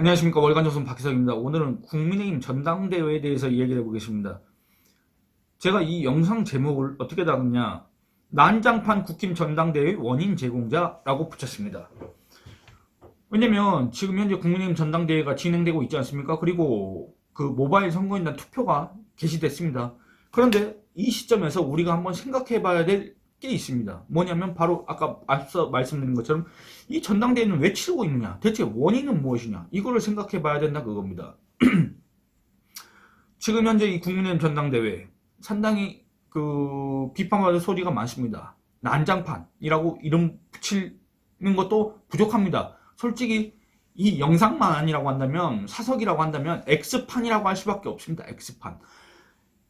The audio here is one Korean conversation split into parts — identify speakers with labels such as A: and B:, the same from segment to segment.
A: 안녕하십니까. 월간조선 박희석입니다. 오늘은 국민의힘 전당대회에 대해서 이야기를 해보겠습니다. 제가 이 영상 제목을 어떻게 다뤘냐, 난장판 국힘 전당대회 원인 제공자라고 붙였습니다. 왜냐면 지금 현재 국민의힘 전당대회가 진행되고 있지 않습니까? 그리고 그 모바일 선거인단 투표가 개시됐습니다. 그런데 이 시점에서 우리가 한번 생각해 봐야 될 게 있습니다. 뭐냐면 바로 아까 앞서 말씀드린 것처럼 이 전당대회는 왜 치르고 있느냐, 대체 원인은 무엇이냐, 이거를 생각해 봐야 된다, 그겁니다. 지금 현재 이 국민의힘 전당대회 상당히 비판받을 소리가 많습니다. 난장판이라고 이름 붙이는 것도 부족합니다. 솔직히 이 영상만 아니라고 한다면, 사석이라고 한다면 X판이라고 할 수밖에 없습니다. X판.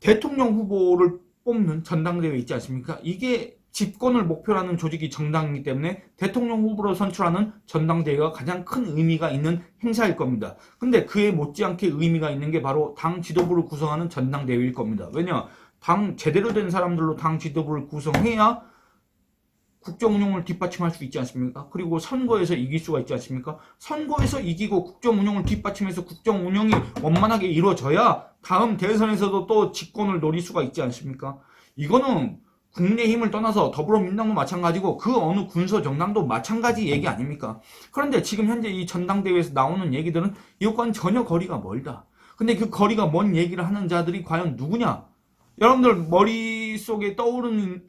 A: 대통령 후보를 뽑는 전당대회 있지 않습니까? 이게 집권을 목표로 하는 조직이 정당이기 때문에 대통령 후보로 선출하는 전당대회가 가장 큰 의미가 있는 행사일 겁니다. 근데 그에 못지않게 의미가 있는 게 바로 당 지도부를 구성하는 전당대회일 겁니다. 왜냐? 당 제대로 된 사람들로 당 지도부를 구성해야 국정 운영을 뒷받침할 수 있지 않습니까? 그리고 선거에서 이길 수가 있지 않습니까? 선거에서 이기고 국정 운영을 뒷받침해서 국정 운영이 원만하게 이루어져야 다음 대선에서도 또 집권을 노릴 수가 있지 않습니까? 이거는 국민의힘을 떠나서 더불어민주당도 마찬가지고 그 어느 군소 정당도 마찬가지 얘기 아닙니까? 그런데 지금 현재 이 전당대회에서 나오는 얘기들은 이것과는 전혀 거리가 멀다. 근데 그 거리가 먼 얘기를 하는 자들이 과연 누구냐? 여러분들 머릿속에 떠오르는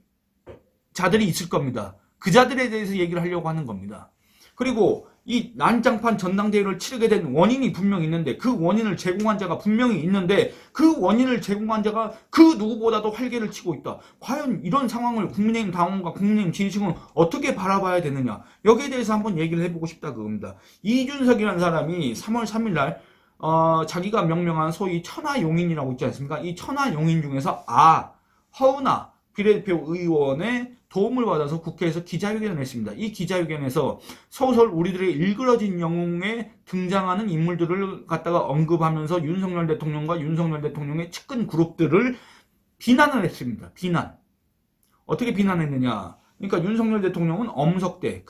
A: 자들이 있을 겁니다. 그 자들에 대해서 얘기를 하려고 하는 겁니다. 그리고 이 난장판 전당대회를 치르게 된 원인이 분명히 있는데, 그 원인을 제공한 자가 분명히 있는데, 그 원인을 제공한 자가 그 누구보다도 활개를 치고 있다. 과연 이런 상황을 국민의힘 당원과 국민의힘 지지층은 어떻게 바라봐야 되느냐, 여기에 대해서 한번 얘기를 해보고 싶다, 그겁니다. 이준석이라는 사람이 3월 3일 날 자기가 명명한 소위 천하용인이라고 있지 않습니까? 이 천하용인 중에서 허은하 비례대표 의원의 도움을 받아서 국회에서 기자회견을 했습니다. 이 기자회견에서 소설 우리들의 일그러진 영웅에 등장하는 인물들을 갖다가 언급하면서 윤석열 대통령과 윤석열 대통령의 측근 그룹들을 비난을 했습니다. 비난. 어떻게 비난했느냐. 그러니까 윤석열 대통령은 엄석대,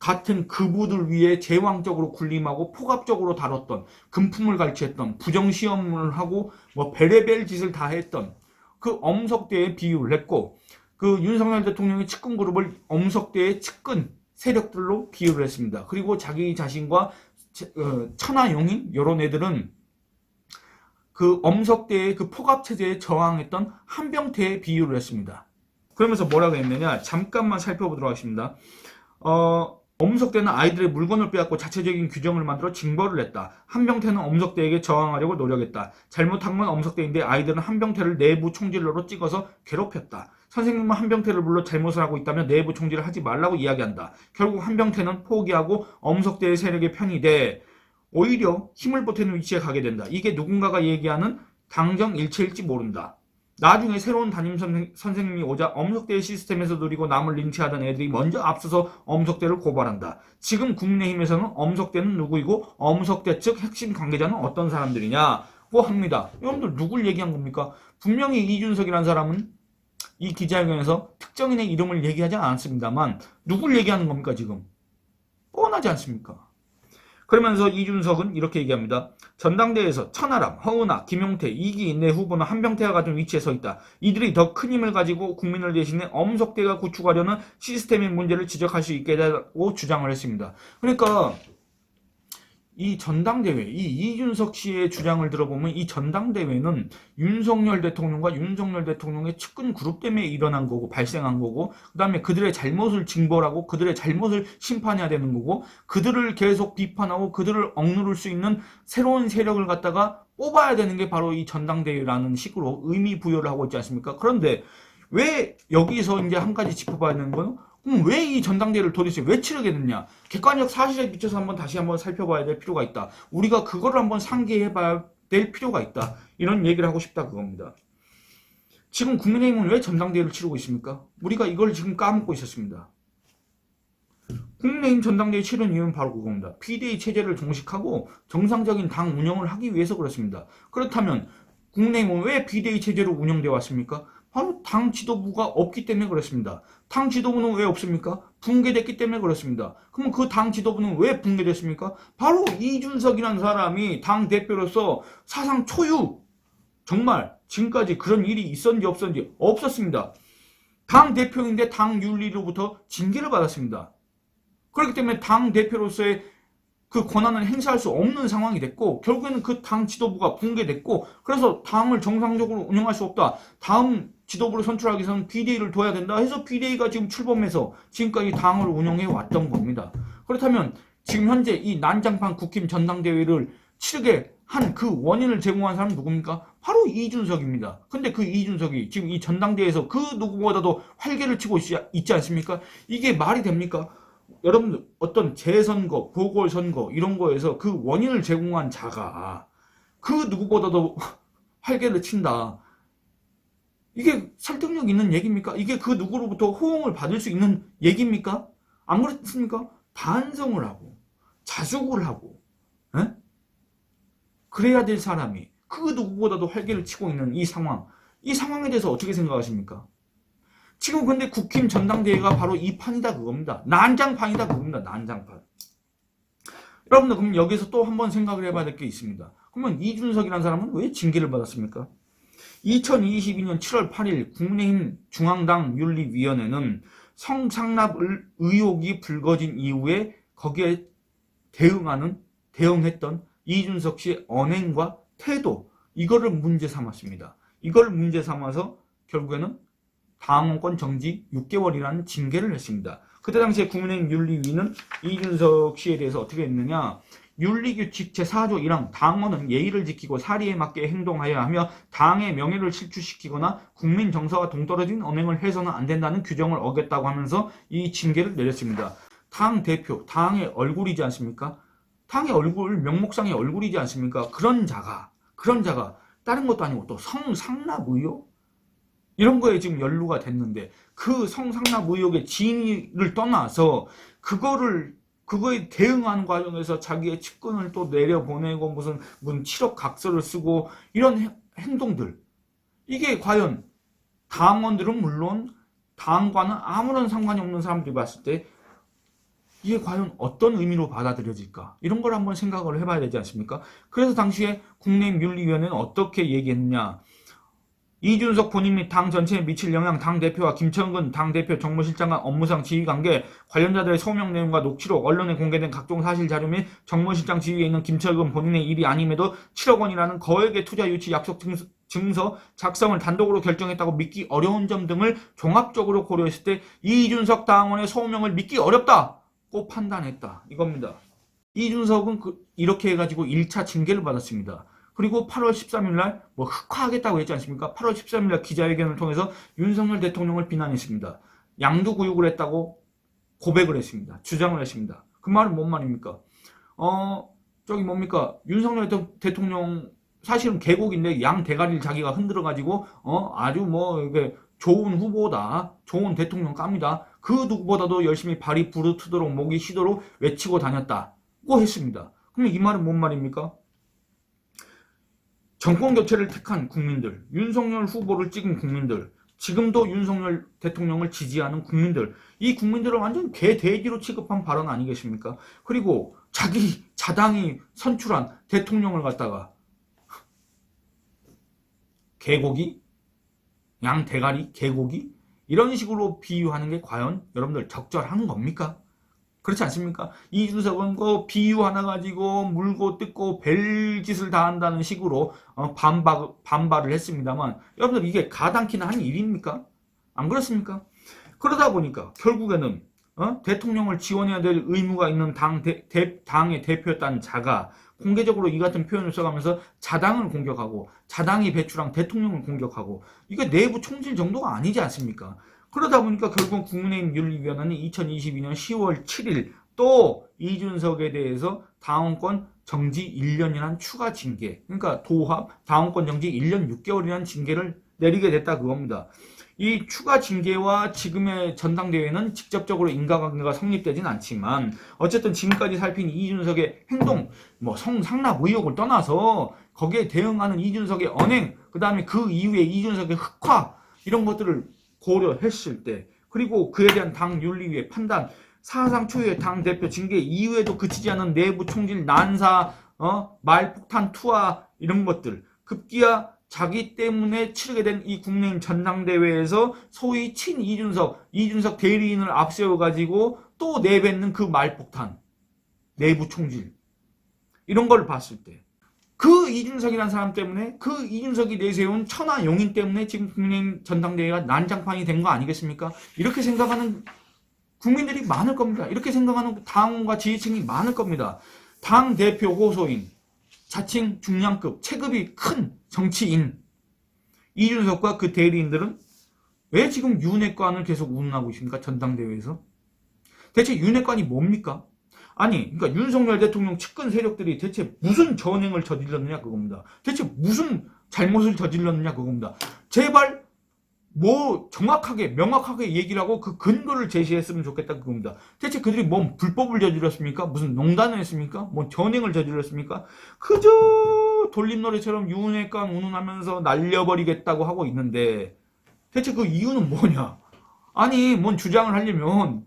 A: 같은 그부들 위해 제왕적으로 군림하고 폭압적으로 다뤘던, 금품을 갈취했던, 부정시험을 하고 베레벨 짓을 다 했던 그 엄석대에 비유를 했고, 그 윤석열 대통령의 측근 그룹을 엄석대의 측근 세력들로 비유를 했습니다. 그리고 자기 자신과 천하용인 이런 애들은 그 엄석대의 그 포갑체제에 저항했던 한병태에 비유를 했습니다. 그러면서 뭐라고 했느냐, 잠깐만 살펴보도록 하겠습니다. 엄석대는 아이들의 물건을 빼앗고 자체적인 규정을 만들어 징벌을 했다. 한병태는 엄석대에게 저항하려고 노력했다. 잘못한 건 엄석대인데 아이들은 한병태를 내부 총질러로 찍어서 괴롭혔다. 선생님은 한병태를 불러 잘못을 하고 있다면 내부 총질을 하지 말라고 이야기한다. 결국 한병태는 포기하고 엄석대의 세력의 편이 돼 오히려 힘을 보태는 위치에 가게 된다. 이게 누군가가 얘기하는 당정일체일지 모른다. 나중에 새로운 담임 선생님이 오자 엄석대의 시스템에서 누리고 남을 린치하던 애들이 먼저 앞서서 엄석대를 고발한다. 지금 국민의힘에서는 엄석대는 누구이고 엄석대 측 핵심 관계자는 어떤 사람들이냐고 합니다. 여러분들 누굴 얘기한 겁니까? 분명히 이준석이라는 사람은 이 기자회견에서 특정인의 이름을 얘기하지 않았습니다만 누굴 얘기하는 겁니까? 지금 뻔하지 않습니까? 그러면서 이준석은 이렇게 얘기합니다. 전당대회에서 천하람, 허은하, 김용태, 이기인 내 후보는 한병태와 같은 위치에 서 있다. 이들이 더 큰 힘을 가지고 국민을 대신해 엄석대가 구축하려는 시스템의 문제를 지적할 수 있게 되라고 주장을 했습니다. 그러니까 이 전당대회, 이 이준석 씨의 주장을 들어보면 이 전당대회는 윤석열 대통령과 윤석열 대통령의 측근 그룹 때문에 일어난 거고, 발생한 거고, 그 다음에 그들의 잘못을 징벌하고 그들의 잘못을 심판해야 되는 거고, 그들을 계속 비판하고 그들을 억누를 수 있는 새로운 세력을 갖다가 뽑아야 되는 게 바로 이 전당대회라는 식으로 의미 부여를 하고 있지 않습니까? 그런데 왜 여기서 이제 한 가지 짚어봐야 되는 건, 그럼 왜 이 전당대회를 도대체 왜 치르게 됐냐? 객관적 사실에 비춰서 다시 한번 살펴봐야 될 필요가 있다. 우리가 그거를 한번 상기해봐야 될 필요가 있다. 이런 얘기를 하고 싶다, 그겁니다. 지금 국민의힘은 왜 전당대회를 치르고 있습니까? 우리가 이걸 지금 까먹고 있었습니다. 국민의힘 전당대회 치른 이유는 바로 그겁니다. 비대위 체제를 종식하고 정상적인 당 운영을 하기 위해서 그렇습니다. 그렇다면 국민의힘은 왜 비대위 체제로 운영되어 왔습니까? 바로 당 지도부가 없기 때문에 그렇습니다. 당 지도부는 왜 없습니까? 붕괴됐기 때문에 그렇습니다. 그러면 그 당 지도부는 왜 붕괴됐습니까? 바로 이준석이라는 사람이 당 대표로서 사상 초유, 정말 지금까지 그런 일이 있었는지 없었는지 없었습니다. 당 대표인데 당 윤리로부터 징계를 받았습니다. 그렇기 때문에 당 대표로서의 그 권한을 행사할 수 없는 상황이 됐고, 결국에는 그 당 지도부가 붕괴됐고, 그래서 당을 정상적으로 운영할 수 없다. 다음 지도부를 선출하기 위해서는 비대위를 둬야 된다 해서 비대위가 지금 출범해서 지금까지 당을 운영해 왔던 겁니다. 그렇다면 지금 현재 이 난장판 국힘 전당대회를 치르게 한 그 원인을 제공한 사람은 누굽니까? 바로 이준석입니다. 근데 그 이준석이 지금 이 전당대회에서 그 누구보다도 활개를 치고 있지 않습니까? 이게 말이 됩니까? 여러분들 어떤 재선거, 보궐선거 이런 거에서 그 원인을 제공한 자가 그 누구보다도 활개를 친다. 이게 설득력 있는 얘기입니까? 이게 그 누구로부터 호응을 받을 수 있는 얘기입니까? 안 그렇습니까? 반성을 하고 자숙을 하고 에? 그래야 될 사람이 그 누구보다도 활개를 치고 있는 이 상황에 대해서 어떻게 생각하십니까? 지금 근데 국힘 전당대회가 바로 이 판이다 그겁니다. 난장판이다 그겁니다. 난장판. 여러분들 그럼 여기서 또 한번 생각을 해봐야 될 게 있습니다. 그러면 이준석이라는 사람은 왜 징계를 받았습니까? 2022년 7월 8일 국민의힘 중앙당 윤리위원회는 성상납 의혹이 불거진 이후에 거기에 대응했던 이준석 씨의 언행과 태도, 이거를 문제 삼았습니다. 이걸 문제 삼아서 결국에는 당원권 정지 6개월이라는 징계를 했습니다. 그때 당시에 국민의힘 윤리위는 이준석 씨에 대해서 어떻게 했느냐, 윤리규칙 제4조 1항 당원은 예의를 지키고 사리에 맞게 행동하여야 하며 당의 명예를 실추시키거나 국민 정서와 동떨어진 언행을 해서는 안 된다는 규정을 어겼다고 하면서 이 징계를 내렸습니다. 당 대표, 당의 얼굴이지 않습니까? 당의 얼굴, 명목상의 얼굴이지 않습니까? 그런 자가 다른 것도 아니고 또 성상납 의혹? 이런 거에 지금 연루가 됐는데 그 성상납 의혹의 진위를 떠나서 그거에 대응하는 과정에서 자기의 측근을 또 내려보내고 무슨 7억 각서를 쓰고 이런 행동들, 이게 과연 당원들은 물론 당과는 아무런 상관이 없는 사람들이 봤을 때 이게 과연 어떤 의미로 받아들여질까? 이런 걸 한번 생각을 해봐야 되지 않습니까? 그래서 당시에 국내임 윤리위원회는 어떻게 얘기했느냐, 이준석 본인 및 당 전체에 미칠 영향, 당대표와 김천근 당대표 정무실장 간 업무상 지휘관계, 관련자들의 소명 내용과 녹취록, 언론에 공개된 각종 사실 자료 및 정무실장 지휘에 있는 김천근 본인의 일이 아님에도 7억 원이라는 거액의 투자 유치 약속 증서 작성을 단독으로 결정했다고 믿기 어려운 점 등을 종합적으로 고려했을 때 이준석 당원의 소명을 믿기 어렵다고 판단했다. 이겁니다. 이준석은 이렇게 해가지고 1차 징계를 받았습니다. 그리고 8월 13일 날 흑화하겠다고 했지 않습니까? 8월 13일 날 기자회견을 통해서 윤석열 대통령을 비난했습니다. 양두구육을 했다고 고백을 했습니다. 주장을 했습니다. 그 말은 뭔 말입니까? 윤석열 대통령 사실은 계곡인데 양 대가리를 자기가 흔들어가지고 아주 이게 좋은 후보다, 좋은 대통령 깝니다. 그 누구보다도 열심히 발이 부르트도록 목이 쉬도록 외치고 다녔다고 했습니다. 그럼 이 말은 뭔 말입니까? 정권 교체를 택한 국민들, 윤석열 후보를 찍은 국민들, 지금도 윤석열 대통령을 지지하는 국민들, 이 국민들을 완전 개돼지로 취급한 발언 아니겠습니까? 그리고 자기 자당이 선출한 대통령을 갖다가 개고기? 양 대가리? 개고기? 이런 식으로 비유하는 게 과연 여러분들 적절한 겁니까? 그렇지 않습니까? 이준석은 그 비유 하나 가지고 물고 뜯고 별짓을 다 한다는 식으로 반발을 했습니다만, 여러분들 이게 가당키는 한 일입니까? 안 그렇습니까? 그러다 보니까 결국에는 대통령을 지원해야 될 의무가 있는 당의 대표였다는 자가 공개적으로 이 같은 표현을 써가면서 자당을 공격하고 자당이 배출한 대통령을 공격하고, 이게 내부 총질 정도가 아니지 않습니까? 그러다 보니까 결국 국민의힘 윤리위원회는 2022년 10월 7일 또 이준석에 대해서 당원권 정지 1년이라는 추가 징계, 그러니까 도합 당원권 정지 1년 6개월이라는 징계를 내리게 됐다 그겁니다. 이 추가 징계와 지금의 전당대회는 직접적으로 인과관계가 성립되진 않지만 어쨌든 지금까지 살핀 이준석의 행동, 성상납 의혹을 떠나서 거기에 대응하는 이준석의 언행, 그 다음에 그 이후에 이준석의 흑화, 이런 것들을 고려했을 때 그리고 그에 대한 당 윤리위의 판단, 사상 초유의 당 대표 징계 이후에도 그치지 않은 내부 총질, 난사, 말폭탄 투하 이런 것들, 급기야 자기 때문에 치르게 된 이 국민의힘 전당대회에서 소위 친 이준석 대리인을 앞세워가지고 또 내뱉는 그 말폭탄, 내부 총질 이런 걸 봤을 때 그 이준석이라는 사람 때문에, 그 이준석이 내세운 천하 용인 때문에 지금 국민의힘 전당대회가 난장판이 된 거 아니겠습니까? 이렇게 생각하는 국민들이 많을 겁니다. 이렇게 생각하는 당원과 지지층이 많을 겁니다. 당 대표 호소인, 자칭 중량급, 체급이 큰 정치인 이준석과 그 대리인들은 왜 지금 윤핵관을 계속 운운하고 있습니까? 전당대회에서. 대체 윤핵관이 뭡니까? 아니, 그러니까 윤석열 대통령 측근 세력들이 대체 무슨 전횡을 저질렀느냐 그겁니다. 대체 무슨 잘못을 저질렀느냐 그겁니다. 제발 뭐 정확하게 명확하게 얘기를 하고 그 근거를 제시했으면 좋겠다 그겁니다. 대체 그들이 뭔 불법을 저질렀습니까? 무슨 농단을 했습니까? 뭔 전횡을 저질렀습니까? 그저 돌림노래처럼 윤핵관 운운하면서 날려버리겠다고 하고 있는데 대체 그 이유는 뭐냐? 아니, 뭔 주장을 하려면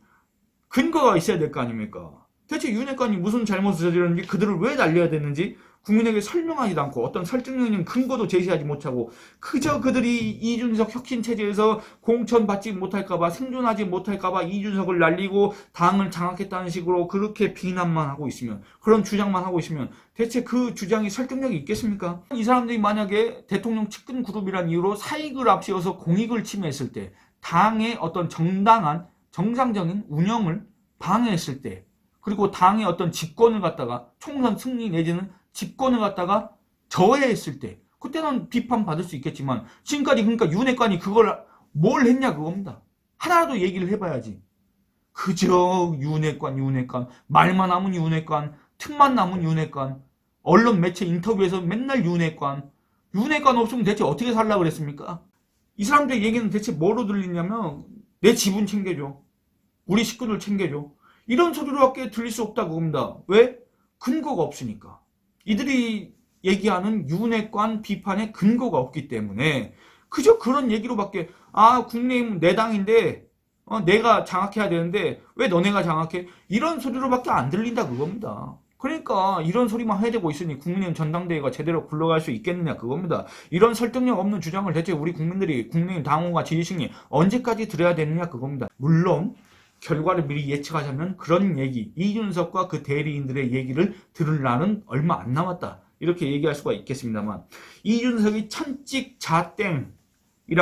A: 근거가 있어야 될 거 아닙니까? 대체 윤핵관이 무슨 잘못을 저질렀는지, 그들을 왜 날려야 되는지 국민에게 설명하지도 않고 어떤 설득력 있는 근거도 제시하지 못하고 그저 그들이 이준석 혁신체제에서 공천받지 못할까봐, 생존하지 못할까봐 이준석을 날리고 당을 장악했다는 식으로 그렇게 비난만 하고 있으면, 그런 주장만 하고 있으면 대체 그 주장이 설득력이 있겠습니까? 이 사람들이 만약에 대통령 측근 그룹이란 이유로 사익을 앞세워서 공익을 침해했을 때, 당의 어떤 정당한 정상적인 운영을 방해했을 때, 그리고 당의 어떤 집권을 갖다가 총선 승리 내지는 집권을 갖다가 저해했을 때, 그때는 비판받을 수 있겠지만 지금까지 그러니까 윤핵관이 그걸 뭘 했냐 그겁니다. 하나라도 얘기를 해봐야지. 그저 윤핵관 말만 하면 윤핵관, 틈만 나면 윤핵관, 언론 매체 인터뷰에서 맨날 윤핵관 없으면 대체 어떻게 살라고 그랬습니까? 이 사람들의 얘기는 대체 뭐로 들리냐면 내 지분 챙겨줘, 우리 식구들 챙겨줘, 이런 소리로밖에 들릴 수 없다 그겁니다. 왜? 근거가 없으니까. 이들이 얘기하는 윤핵관 비판에 근거가 없기 때문에 그저 그런 얘기로밖에, 국민의힘은 내 당인데 내가 장악해야 되는데 왜 너네가 장악해? 이런 소리로밖에 안 들린다 그겁니다. 그러니까 이런 소리만 해대고 있으니 국민의힘 전당대회가 제대로 굴러갈 수 있겠느냐 그겁니다. 이런 설득력 없는 주장을 대체 우리 국민들이, 국민의힘 당원과 지지층이 언제까지 들어야 되느냐 그겁니다. 물론 결과를 미리 예측하자면 그런 얘기, 이준석과 그 대리인들의 얘기를 들을 날은 얼마 안 남았다, 이렇게 얘기할 수가 있겠습니다만, 이준석이 천찍자땡이라고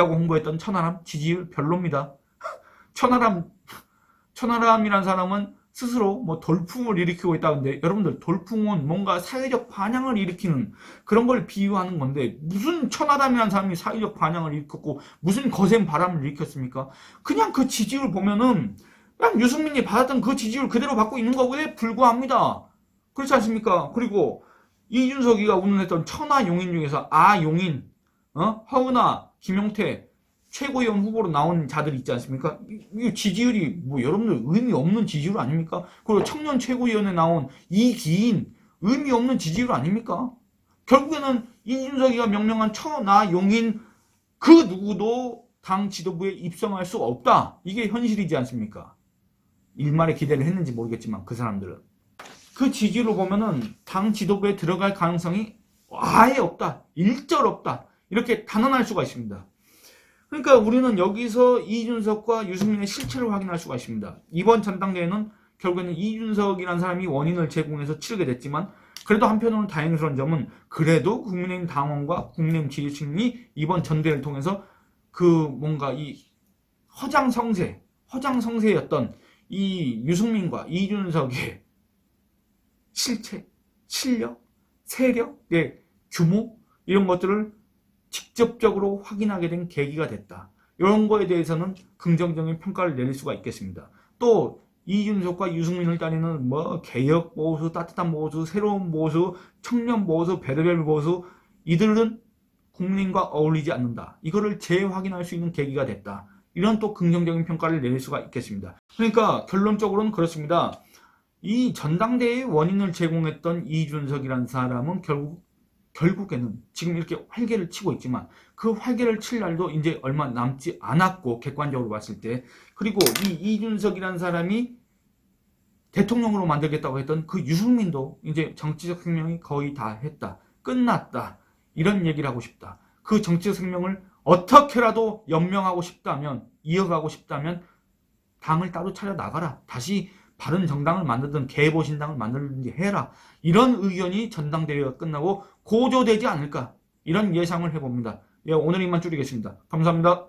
A: 홍보했던 천하람 지지율 별로입니다. 천하람이란 사람은 스스로 뭐 돌풍을 일으키고 있다는데, 여러분들 돌풍은 뭔가 사회적 반향을 일으키는 그런 걸 비유하는 건데, 무슨 천하람이라는 사람이 사회적 반향을 일으켰고 무슨 거센 바람을 일으켰습니까? 그냥 그 지지율 보면은 그냥 유승민이 받았던 그 지지율 그대로 받고 있는 거에 불과합니다. 그렇지 않습니까? 그리고 이준석이가 운운했던 천하 용인 중에서 용인, 허은하, 김용태 최고위원 후보로 나온 자들 있지 않습니까? 이 지지율이 뭐 여러분들 의미 없는 지지율 아닙니까? 그리고 청년 최고위원에 나온 이기인 의미 없는 지지율 아닙니까? 결국에는 이준석이가 명명한 천하 용인 그 누구도 당 지도부에 입성할 수 없다, 이게 현실이지 않습니까? 일말의 기대를 했는지 모르겠지만 그 사람들은 그 지지로 보면은 당 지도부에 들어갈 가능성이 아예 없다, 일절 없다, 이렇게 단언할 수가 있습니다. 그러니까 우리는 여기서 이준석과 유승민의 실체를 확인할 수가 있습니다. 이번 전당대회는 결국에는 이준석이라는 사람이 원인을 제공해서 치르게 됐지만, 그래도 한편으로는 다행스러운 점은 그래도 국민의힘 당원과 국민의힘 지지층이 이번 전대회를 통해서 그 뭔가 이 허장성세였던 이 유승민과 이준석의 실체, 실력, 세력의 규모, 이런 것들을 직접적으로 확인하게 된 계기가 됐다. 이런 거에 대해서는 긍정적인 평가를 내릴 수가 있겠습니다. 또 이준석과 유승민을 따르는 뭐 개혁 보수, 따뜻한 보수, 새로운 보수, 청년 보수, 배려별 보수, 이들은 국민과 어울리지 않는다, 이거를 재확인할 수 있는 계기가 됐다. 이런 또 긍정적인 평가를 내릴 수가 있겠습니다. 그러니까 결론적으로는 그렇습니다. 이 전당대회의 원인을 제공했던 이준석이라는 사람은 결국에는 지금 이렇게 활개를 치고 있지만 그 활개를 칠 날도 이제 얼마 남지 않았고, 객관적으로 봤을 때. 그리고 이 이준석이라는 사람이 대통령으로 만들겠다고 했던 그 유승민도 이제 정치적 생명이 거의 다 했다, 끝났다, 이런 얘기를 하고 싶다. 그 정치적 생명을 어떻게라도 연명하고 싶다면, 이어가고 싶다면 당을 따로 차려 나가라, 다시 바른 정당을 만들든 개보신당을 만들든지 해라, 이런 의견이 전당대회가 끝나고 고조되지 않을까, 이런 예상을 해봅니다. 예, 오늘 이만 줄이겠습니다. 감사합니다.